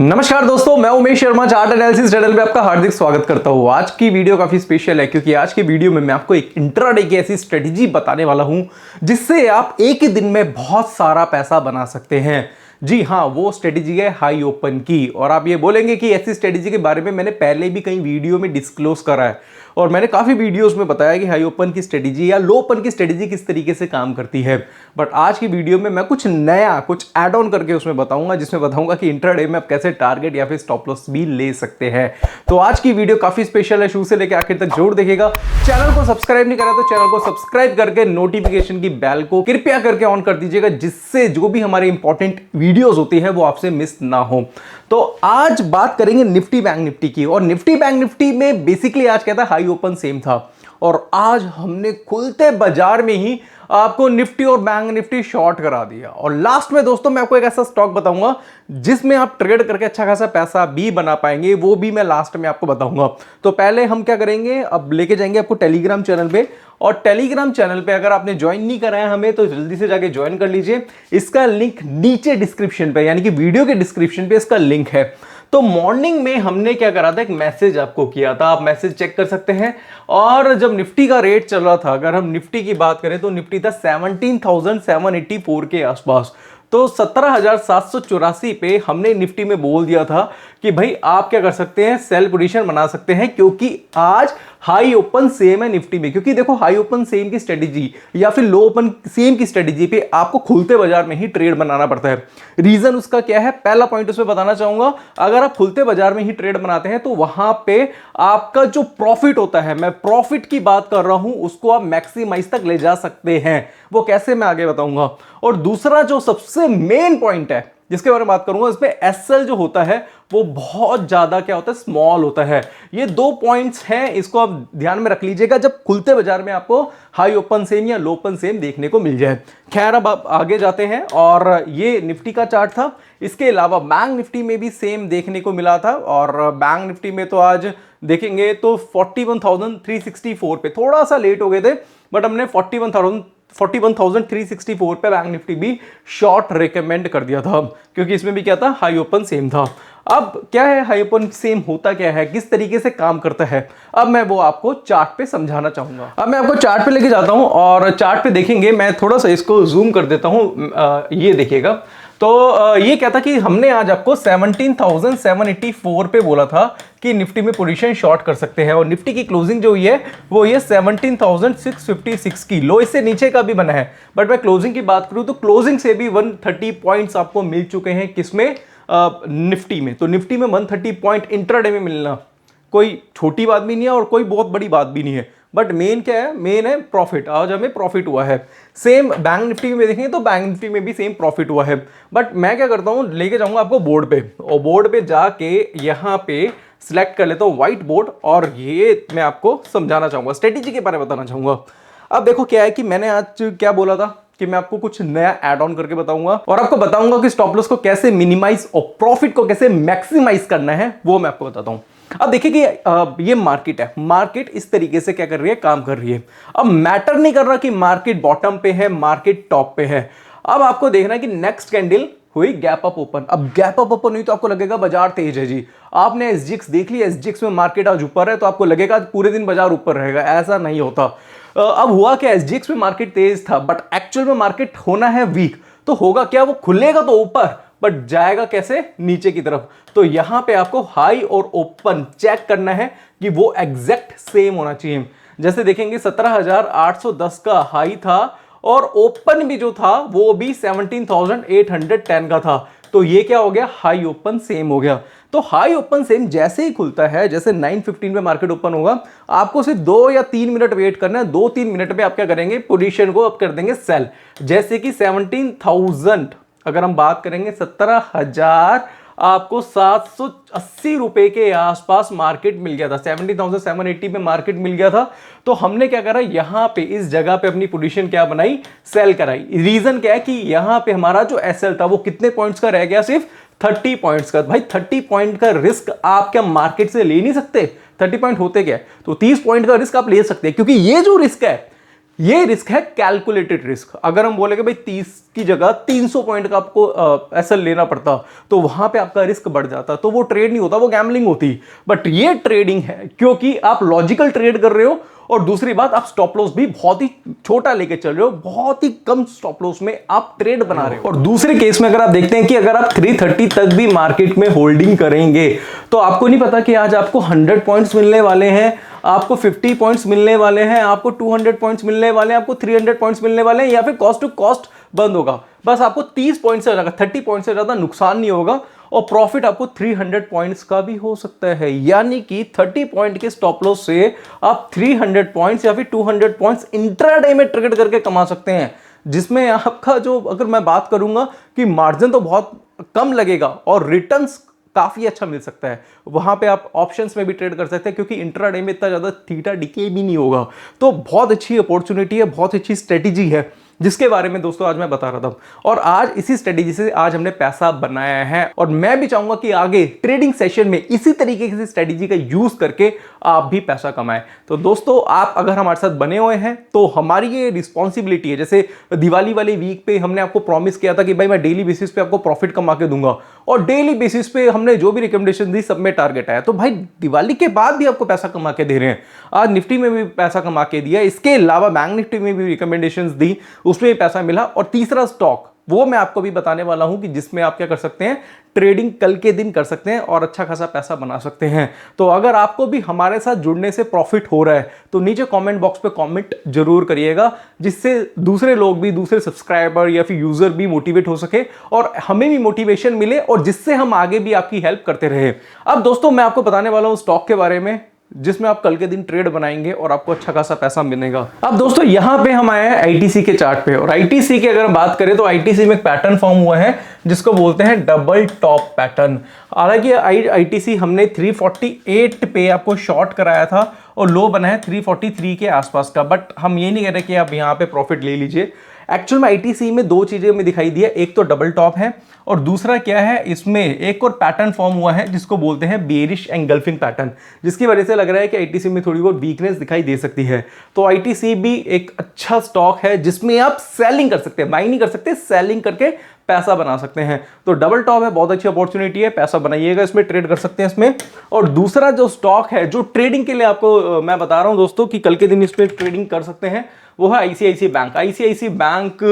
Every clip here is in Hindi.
नमस्कार दोस्तों, मैं Umesh Sharma chart analysis channel पे आपका हार्दिक स्वागत करता हूँ। आज की वीडियो काफी स्पेशल है क्योंकि आज की वीडियो में मैं आपको एक इंट्राडे की ऐसी स्ट्रेटेजी बताने वाला हूँ जिससे आप एक ही दिन में बहुत सारा पैसा बना सकते हैं। जी हाँ, वो स्ट्रेटेजी है हाई ओपन की। और आप ये बोलेंगे कि ऐसी स्ट्रेटेजी के बारे में मैंने पहले भी कई वीडियो में डिस्क्लोज करा है और मैंने काफी वीडियोस में बताया कि हाई ओपन की स्ट्रेटेजी या लो ओपन की स्ट्रेटेजी किस तरीके से काम करती है। बट आज की वीडियो में मैं कुछ नया, कुछ ऐड ऑन करके उसमें बताऊंगा, जिसमें बताऊंगा कि इंट्राडे में आप कैसे टारगेट या फिर स्टॉप लॉस भी ले सकते हैं। तो आज की वीडियो काफी स्पेशल है, शुरू से लेकर आखिर तक जरूर देखिएगा। चैनल को सब्सक्राइब नहीं करा तो चैनल को सब्सक्राइब करके नोटिफिकेशन की बेल को कृपया करके ऑन कर दीजिएगा, जिससे जो भी हमारे इंपॉर्टेंट वीडियोस होती है वो आपसे मिस ना हो। तो आज बात करेंगे निफ्टी बैंक निफ्टी की। और निफ्टी बैंक निफ्टी में बेसिकली आज कहता है हाई ओपन सेम था और आज हमने खुलते बाजार में ही आपको निफ्टी और बैंक निफ्टी शॉर्ट करा दिया। और लास्ट में दोस्तों मैं आपको एक ऐसा स्टॉक बताऊंगा जिसमें आप ट्रेड करके अच्छा खासा पैसा भी बना पाएंगे, वो भी मैं लास्ट में आपको बताऊंगा। तो पहले हम क्या करेंगे, अब लेके जाएंगे आपको टेलीग्राम चैनल पे। और टेलीग्राम चैनल पे अगर आपने ज्वाइन नहीं करा है हमें तो जल्दी से जाके ज्वाइन कर लीजिए। इसका लिंक नीचे डिस्क्रिप्शन पे, यानी कि वीडियो के डिस्क्रिप्शन पे इसका लिंक है। तो मॉर्निंग में हमने क्या करा था, एक मैसेज आपको किया था, आप मैसेज चेक कर सकते हैं। और जब निफ्टी का रेट चल रहा था, अगर हम निफ्टी की बात करें तो निफ्टी था 17,784 के आसपास। तो 17,784 पे हमने निफ्टी में बोल दिया था कि भाई आप क्या कर सकते हैं, सेल पोजीशन बना सकते हैं, क्योंकि आज हाई ओपन सेम है निफ्टी में। क्योंकि देखो हाई ओपन सेम की स्ट्रेटेजी या फिर लो ओपन सेम की स्ट्रेटेजी पे आपको खुलते बाजार में ही ट्रेड बनाना पड़ता है। रीजन उसका क्या है, पहला पॉइंट उसमें बताना चाहूंगा। अगर आप खुलते बाजार में ही ट्रेड बनाते हैं तो वहां पे आपका जो प्रॉफिट होता है, मैं प्रॉफिट की बात कर रहा हूं, उसको आप मैक्सिमाइज तक ले जा सकते हैं। वो कैसे मैं आगे बताऊंगा। और दूसरा जो सबसे मेन पॉइंट है जिसके बारे में बात करूंगा, इसमें एसएल जो होता है वो बहुत ज्यादा क्या होता है, स्मॉल होता है। ये दो पॉइंट्स हैं, इसको आप ध्यान में रख लीजिएगा जब खुलते बाजार में आपको हाई ओपन सेम या लो ओपन सेम देखने को मिल जाए। खैर अब आप आगे जाते हैं। और ये निफ्टी का चार्ट था। इसके अलावा बैंक निफ्टी में भी सेम देखने को मिला था। और बैंक निफ्टी में तो आज देखेंगे तो 41,364 पे थोड़ा सा लेट हो गए थे, बट हमने 41,364 पे बैंक निफ्टी भी शॉर्ट रिकमेंड कर दिया था, क्योंकि इसमें भी क्या था, हाई ओपन सेम था। अब क्या है, हाई ओपन सेम होता क्या है, किस तरीके से काम करता है, अब मैं वो आपको चार्ट पे समझाना चाहूंगा। अब मैं आपको चार्ट पे लेके जाता हूं और चार्ट पे देखेंगे, मैं थोड़ा सा इसको जूम कर देता हूं, ये देखिएगा। तो ये क्या था कि हमने आज आपको 17,784 पे बोला था कि निफ्टी में पोजीशन शॉर्ट कर सकते हैं। और निफ्टी की क्लोजिंग जो हुई है वो ये 17,656 की, लो इससे नीचे का भी बना है। बट मैं क्लोजिंग की बात करूं तो क्लोजिंग से भी 130 पॉइंट्स आपको मिल चुके हैं। किसमें, निफ्टी में। तो निफ्टी में 130 पॉइंट इंट्राडे में मिलना कोई छोटी बात भी नहीं है और कोई बहुत बड़ी बात भी नहीं है। बट मेन क्या है, मेन है प्रॉफिट। आज हमें प्रॉफिट हुआ है। सेम बैंक निफ्टी में देखेंगे तो बैंक निफ्टी में भी सेम प्रॉफिट हुआ है। बट मैं क्या करता हूं, लेके जाऊंगा आपको बोर्ड पे, और बोर्ड पे जाके यहां पे सिलेक्ट कर लेता हूं व्हाइट बोर्ड, और ये मैं आपको समझाना चाहूंगा, स्ट्रेटेजी के बारे में बताना चाहूंगा। अब देखो क्या है कि मैंने आज क्या बोला था कि मैं आपको कुछ नया ऐड ऑन करके बताऊंगा और आपको बताऊंगा कि स्टॉप लॉस को कैसे मिनिमाइज और प्रॉफिट को कैसे मैक्सिमाइज करना है, वो मैं आपको बताता हूं। अब देखिए कि ये मार्केट है, मार्केट इस तरीके से क्या कर रही है, काम कर रही है। अब मैटर नहीं कर रहा कि मार्केट बॉटम पे है, मार्केट टॉप पे है। अब आपको देखना है कि नेक्स्ट कैंडल हुई गैप अप ओपन। अब गैप अप ओपन हुई तो आपको लगेगा बाजार तेज है जी। आपने एसजीएक्स देख लिया, एसजीएक्स में मार्केट आज ऊपर है तो आपको लगेगा पूरे दिन बाजार ऊपर रहेगा, ऐसा नहीं होता। अब हुआ क्या, एसजीएक्स में मार्केट तेज था बट एक्चुअल में मार्केट होना है वीक। तो होगा क्या, वो खुलेगा तो ऊपर बट जाएगा कैसे, नीचे की तरफ। तो यहां पे आपको हाई और ओपन चेक करना है कि वो एग्जैक्ट सेम होना चाहिए। जैसे देखेंगे 17,810 का हाई था और ओपन भी जो था वो भी 17,810 का था। तो ये क्या हो गया, हाई ओपन सेम हो गया। तो हाई ओपन सेम जैसे ही खुलता है, जैसे 9:15 पे मार्केट ओपन होगा, आपको सिर्फ 2 या 3 मिनट वेट करना है। 2-3 मिनट में आप क्या करेंगे, पोजीशन को अप कर देंगे सेल। जैसे कि 17,000 अगर हम बात करेंगे, 17,000 आपको 780 रुपए के आसपास मार्केट मिल गया था, 17,780 पे मार्केट मिल गया था। तो हमने क्या करा, यहां पे इस जगह पे अपनी पोजीशन क्या बनाई, सेल कराई। रीजन क्या है कि यहां पे हमारा जो एसएल था वो कितने पॉइंट्स का रह गया, सिर्फ 30 पॉइंट्स का। भाई 30 पॉइंट का रिस्क आप क्या मार्केट से ले नहीं सकते। 30 पॉइंट होते क्या, तो 30 पॉइंट का रिस्क आप ले सकते हैं, क्योंकि ये जो रिस्क है ये रिस्क है कैलकुलेटेड रिस्क। अगर हम बोले कि भाई 30 की जगह 300 पॉइंट का आपको एसएल लेना पड़ता तो वहां पे आपका रिस्क बढ़ जाता, तो वो ट्रेड नहीं होता, वो गैम्बलिंग होती। बट ये ट्रेडिंग है क्योंकि आप लॉजिकल ट्रेड कर रहे हो, और दूसरी बात आप स्टॉप लॉस भी बहुत ही छोटा लेके चल रहे हो, बहुत ही कम स्टॉप लॉस में आप ट्रेड बना रहे हो। और दूसरे केस में अगर आप देखते हैं कि अगर आप 330 तक भी मार्केट में होल्डिंग करेंगे तो आपको नहीं पता कि आज आपको 100 पॉइंट्स मिलने वाले हैं, आपको 50 पॉइंट्स मिलने वाले हैं, आपको 200 पॉइंट्स मिलने वाले हैं, आपको 300 पॉइंट्स मिलने वाले हैं, या फिर कॉस्ट टू कॉस्ट बंद होगा। बस आपको 30 पॉइंट से ज्यादा, 30 पॉइंट से ज्यादा नुकसान नहीं होगा, और प्रॉफिट आपको 300 पॉइंट्स का भी हो सकता है। यानी कि 30 पॉइंट के स्टॉप लॉस से आप 300 पॉइंट्स या फिर 200 पॉइंट्स इंट्राडे में ट्रेड करके कमा सकते हैं, जिसमें आपका जो, अगर मैं बात करूंगा कि मार्जिन तो बहुत कम लगेगा और रिटर्न्स काफी अच्छा मिल सकता है। वहां पे आप ऑप्शंस में भी ट्रेड कर सकते हैं क्योंकि इंट्राडे में इतना ज्यादा थीटा डीके भी नहीं होगा। तो बहुत अच्छी अपॉर्चुनिटी है, बहुत अच्छी स्ट्रेटेजी है, जिसके बारे में दोस्तों आज मैं बता रहा था। और आज इसी स्ट्रेटेजी से आज हमने पैसा बनाया है, और मैं भी चाहूंगा कि आगे ट्रेडिंग सेशन में इसी तरीके की स्ट्रेटेजी का यूज करके आप भी पैसा कमाएं। तो दोस्तों, आप अगर हमारे साथ बने हुए हैं तो हमारी ये रिस्पॉन्सिबिलिटी है। जैसे दिवाली वाले वीक पे हमने आपको प्रॉमिस किया था कि भाई मैं डेली बेसिस पे आपको प्रॉफिट कमा के दूंगा, और डेली बेसिस पे हमने जो भी रिकमेंडेशन दी सब में टारगेट आया। तो भाई दिवाली के बाद भी आपको पैसा कमा के दे रहे हैं। आज निफ्टी में भी पैसा कमा के दिया, इसके अलावा बैंक निफ्टी में भी रिकमेंडेशंस दी, उसमें भी पैसा मिला। और तीसरा स्टॉक वो मैं आपको भी बताने वाला हूं कि जिसमें आप क्या कर सकते हैं, ट्रेडिंग कल के दिन कर सकते हैं और अच्छा खासा पैसा बना सकते हैं। तो अगर आपको भी हमारे साथ जुड़ने से प्रॉफिट हो रहा है तो नीचे कमेंट बॉक्स पे कमेंट जरूर करिएगा, जिससे दूसरे लोग भी, दूसरे सब्सक्राइबर या फिर यूजर भी मोटिवेट हो सके और हमें भी मोटिवेशन मिले, और जिससे हम आगे भी आपकी हेल्प करते रहे। अब दोस्तों, मैं आपको बताने वाला हूं स्टॉक के बारे में जिसमें आप कल के दिन ट्रेड बनाएंगे और आपको अच्छा खासा पैसा मिलेगा। अब दोस्तों, यहां पे हम आए हैं आईटीसी के चार्ट पे, और आईटीसी की अगर बात करें तो आईटीसी में एक पैटर्न फॉर्म हुआ है जिसको बोलते हैं डबल टॉप पैटर्न। हालांकि आईटीसी हमने 348 पे आपको शॉर्ट कराया था और लो बना है 343 के आसपास का, बट हम ये नहीं कह रहे कि आप यहां पे प्रॉफिट ले लीजिए। एक्चुअल में आईटीसी में दो चीजें हमें दिखाई दी है, एक तो डबल टॉप है और दूसरा क्या है, इसमें एक और पैटर्न फॉर्म हुआ है जिसको बोलते हैं बेरिश एंगल्फिंग पैटर्न, जिसकी वजह से लग रहा है कि आईटीसी में थोड़ी बहुत वीकनेस दिखाई दे सकती है। तो आईटीसी भी एक अच्छा स्टॉक है जिसमें आप सेलिंग कर सकते हैं, बाई नहीं कर सकते, सेलिंग करके पैसा बना सकते हैं। तो डबल टॉप है, बहुत अच्छी अपॉर्चुनिटी है, पैसा बनाइएगा इसमें, ट्रेड कर सकते हैं इसमें। और दूसरा जो स्टॉक है जो ट्रेडिंग के लिए आपको मैं बता रहा हूं दोस्तों कि कल के दिन इसमें ट्रेडिंग कर सकते हैं, वो है आईसीआईसी बैंक। आईसीआईसी बैंक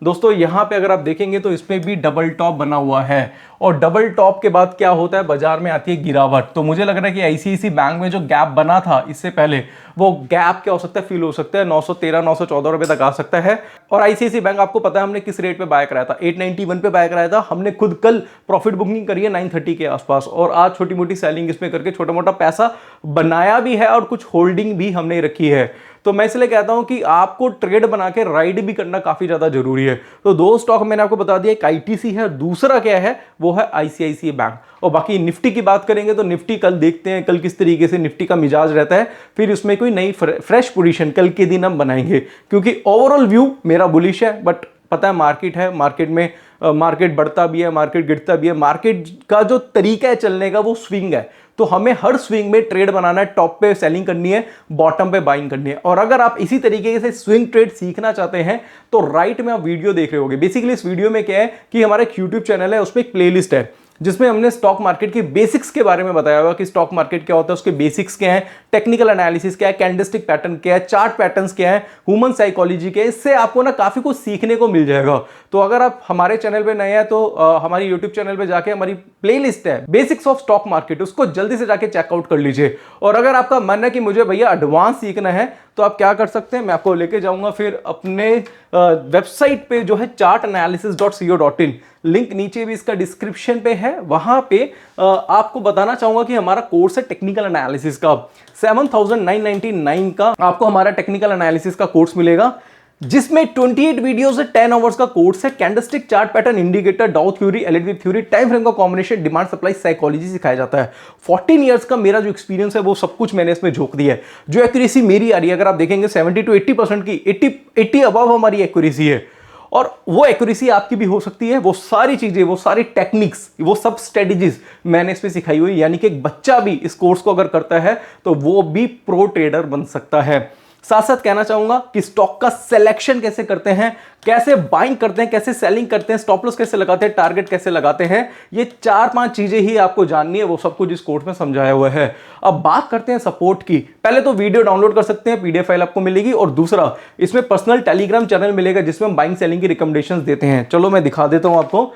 दोस्तों, यहां पे अगर आप देखेंगे तो इसमें भी डबल टॉप बना हुआ है, और डबल टॉप के बाद क्या होता है, बाजार में आती है गिरावट। तो मुझे लग रहा है कि आईसीआईसी बैंक में जो गैप बना था इससे पहले, वो गैप क्या हो सकता है, फिल हो सकता है, 913 914 रुपए तक आ सकता है। और आईसीआईसी बैंक आपको पता है हमने किस रेट पे बाय कराया था, 891 पे बाय कराया था। हमने खुद कल प्रॉफिट बुकिंग करी है 930 के आसपास, और आज छोटी मोटी सेलिंग इसमें करके छोटा मोटा पैसा बनाया भी है, और कुछ होल्डिंग भी हमने रखी है। तो मैं इसलिए कहता हूं कि आपको ट्रेड बना के राइड भी करना काफी ज्यादा जरूरी है। तो दो स्टॉक मैंने आपको बता दिया, एक आईटीसी है, दूसरा क्या है, वो है आईसीआईसी बैंक। और बाकी निफ्टी की बात करेंगे तो निफ्टी कल देखते हैं कल किस तरीके से निफ्टी का मिजाज रहता है, फिर उसमें कोई नई फ्रेश पोजीशन कल के दिन हम बनाएंगे, क्योंकि ओवरऑल व्यू मेरा बुलिश है। बट पता है मार्केट है, मार्केट में मार्केट बढ़ता भी है, मार्केट गिरता भी है, मार्केट का जो तरीका है चलने का वो स्विंग है। तो हमें हर स्विंग में ट्रेड बनाना है, टॉप पे सेलिंग करनी है, बॉटम पे बाइंग करनी है। और अगर आप इसी तरीके से स्विंग ट्रेड सीखना चाहते हैं तो राइट में आप वीडियो देख रहे होंगे। बेसिकली इस वीडियो में क्या है कि हमारा एक यूट्यूब चैनल है, उसमें एक प्लेलिस्ट है जिसमें हमने स्टॉक मार्केट के बेसिक्स के बारे में बताया हुआ कि स्टॉक मार्केट क्या होता है, उसके बेसिक्स क्या है, टेक्निकल एनालिसिस क्या है, कैंडलस्टिक पैटर्न क्या है, चार्ट पैटर्न्स क्या है, ह्यूमन साइकोलॉजी क्या है। इससे आपको ना काफी कुछ सीखने को मिल जाएगा। तो अगर आप हमारे चैनल पे नए हैं तो हमारी यूट्यूब चैनल पे जाके हमारी प्लेलिस्ट है बेसिक्स ऑफ स्टॉक मार्केट, उसको जल्दी से जाके चेकआउट कर लीजिए। और अगर आपका मन है कि मुझे भैया एडवांस सीखना है तो आप क्या कर सकते हैं, मैं आपको लेके जाऊंगा फिर अपने वेबसाइट पे जो है chartanalysis.co.in, लिंक नीचे भी इसका डिस्क्रिप्शन पे है। वहां पे आपको बताना चाहूंगा कि हमारा कोर्स है टेक्निकल एनालिसिस का, 7,999 का आपको हमारा टेक्निकल एनालिसिस का कोर्स मिलेगा, जिसमें 28 वीडियो से 10 आवर्स का कोर्स है। कैंडलस्टिक, चार्ट पैटर्न, इंडिकेटर, डाउ theory, LED theory, time frame का कॉम्बिनेशन, डिमांड सप्लाई साइकोलॉजी सिखाया जाता है। 14 इयर्स का मेरा जो एक्सपीरियंस है वो सब कुछ मैंने इसमें झोंक दिया है। जो एक्यूरेसी मेरी आ रही है, अगर आप देखेंगे 70 to 80% की, 80 अबव हमारी एक्यूरेसी है, और वो एक्यूरेसी आपकी भी हो सकती है। वो सारी चीजें, वो सारी टेक्निक्स, वो सब स्ट्रेटजीज मैंने इसमें सिखाई हुई, यानी कि एक बच्चा भी इस कोर्स को अगर करता है तो वो भी प्रो ट्रेडर बन सकता है। साथ साथ कहना चाहूंगा कि स्टॉक का सिलेक्शन कैसे करते हैं, कैसे बाइंग करते हैं, कैसे सेलिंग करते हैं, स्टॉप लॉस कैसे लगाते हैं, टारगेट कैसे लगाते हैं, ये 4-5 चीजें ही आपको जाननी है, वो सब कुछ इस कोर्स में समझाया हुआ है। अब बात करते हैं सपोर्ट की। पहले तो वीडियो डाउनलोड कर सकते हैं, पीडीएफ फाइल आपको मिलेगी, और दूसरा इसमें पर्सनल टेलीग्राम चैनल मिलेगा जिसमें हम बाइंग सेलिंग की रिकमेंडेशंस देते हैं। चलो मैं दिखा देता हूं आपको।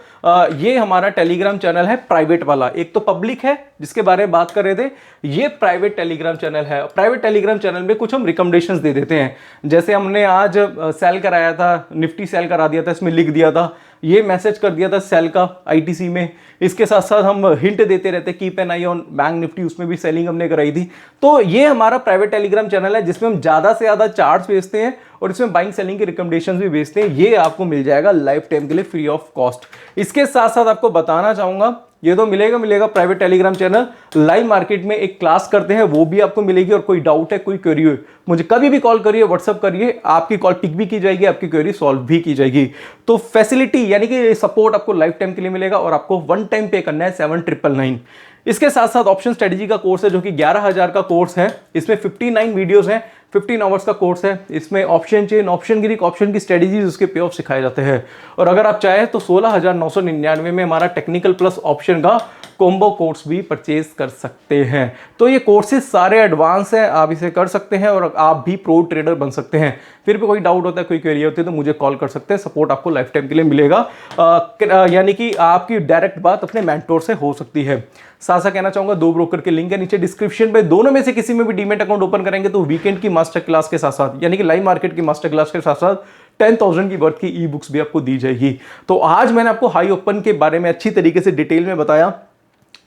ये हमारा टेलीग्राम चैनल है प्राइवेट वाला, एक तो पब्लिक है जिसके बारे में बात कर रहे थे, ये प्राइवेट टेलीग्राम चैनल है। प्राइवेट टेलीग्राम चैनल में कुछ हम रिकमेंडेशंस दे देते हैं, जैसे हमने आज सेल कराया था, निफ्टी सेल करा दिया था, इसमें लिख दिया था, ये मैसेज कर दिया था सेल का आईटीसी में। इसके साथ साथ हम हिंट देते रहते, keep an I on bank Nifty, उसमें भी सेलिंग हमने कराई थी। तो ये हमारा प्राइवेट टेलीग्राम चैनल है जिसमें हम ज्यादा से ज्यादा चार्ट्स भेजते हैं और इसमें बाइंग सेलिंग की रिकमेंडेशंस भी भेजते हैं। ये आपको मिल जाएगा लाइफ टाइम के लिए फ्री ऑफ कॉस्ट। इसके साथ साथ आपको बताना चाहूंगा, ये तो मिलेगा private Telegram channel. Live market में एक क्लास करते हैं, वो भी आपको मिलेगी, और कोई डाउट है, कोई क्वेरी है, मुझे कभी भी कॉल करिए, व्हाट्सअप करिए, आपकी कॉल पिक भी की जाएगी, आपकी क्वेरी सॉल्व भी की जाएगी। तो फैसिलिटी यानी कि सपोर्ट आपको लाइफ टाइम के लिए मिलेगा, और आपको वन टाइम पे करना है 7999। इसके साथ साथ ऑप्शन स्ट्रेटेजी का कोर्स है जो कि 11,000 का कोर्स है। इसमें 59 वीडियोस हैं, 15 आवर्स का कोर्स है। इसमें ऑप्शन चेन, ऑप्शन गिरिक, ऑप्शन की स्ट्रेटेजीज, उसके पे ऑफ सिखाए जाते हैं। और अगर आप चाहें तो 16,999 में हमारा टेक्निकल प्लस ऑप्शन का कॉम्बो कोर्स भी परचेज कर सकते हैं। तो ये कोर्सेज सारे एडवांस है, आप इसे कर सकते हैं और आप भी प्रो ट्रेडर बन सकते हैं। फिर भी कोई डाउट होता है, कोई क्वेरी होती है, तो मुझे कॉल कर सकते हैं, सपोर्ट आपको लाइफ टाइम के लिए मिलेगा। यानी कि आपकी डायरेक्ट बात अपने मेंटोर से हो सकती है। साथ साथ कहना चाहूंगा, 2 ब्रोकर के लिंक है नीचे डिस्क्रिप्शन पे, दोनों में से किसी में भी डीमेट अकाउंट ओपन करेंगे तो वीकेंड की मास्टर क्लास के साथ साथ, यानी कि लाइव मार्केट की मास्टर क्लास के साथ साथ 10,000 की वर्थ की ई बुक्स भी आपको दी जाएगी। तो आज मैंने आपको हाई ओपन के बारे में अच्छी तरीके से डिटेल में बताया,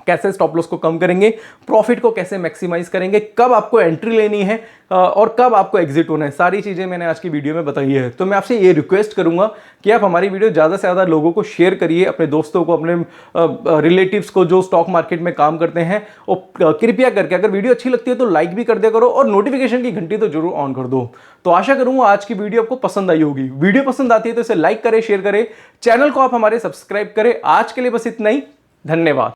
कैसे स्टॉप लॉस को कम करेंगे, प्रॉफिट को कैसे मैक्सिमाइज करेंगे, कब आपको एंट्री लेनी है और कब आपको एग्जिट होना है, सारी चीजें मैंने आज की वीडियो में बताई है। तो मैं आपसे ये रिक्वेस्ट करूंगा कि आप हमारी वीडियो ज्यादा से ज्यादा लोगों को शेयर करिए, अपने दोस्तों को, अपने रिलेटिव्स को जो स्टॉक मार्केट में काम करते हैं, और कृपया करके अगर वीडियो अच्छी लगती है तो लाइक भी कर दिया करो, और नोटिफिकेशन की घंटी तो जरूर ऑन कर दो। तो आशा करूंगा आज की वीडियो आपको पसंद आई होगी। वीडियो पसंद आती है तो इसे लाइक करें, शेयर करें, चैनल को आप हमारे सब्सक्राइब करें। आज के लिए बस इतना ही, धन्यवाद।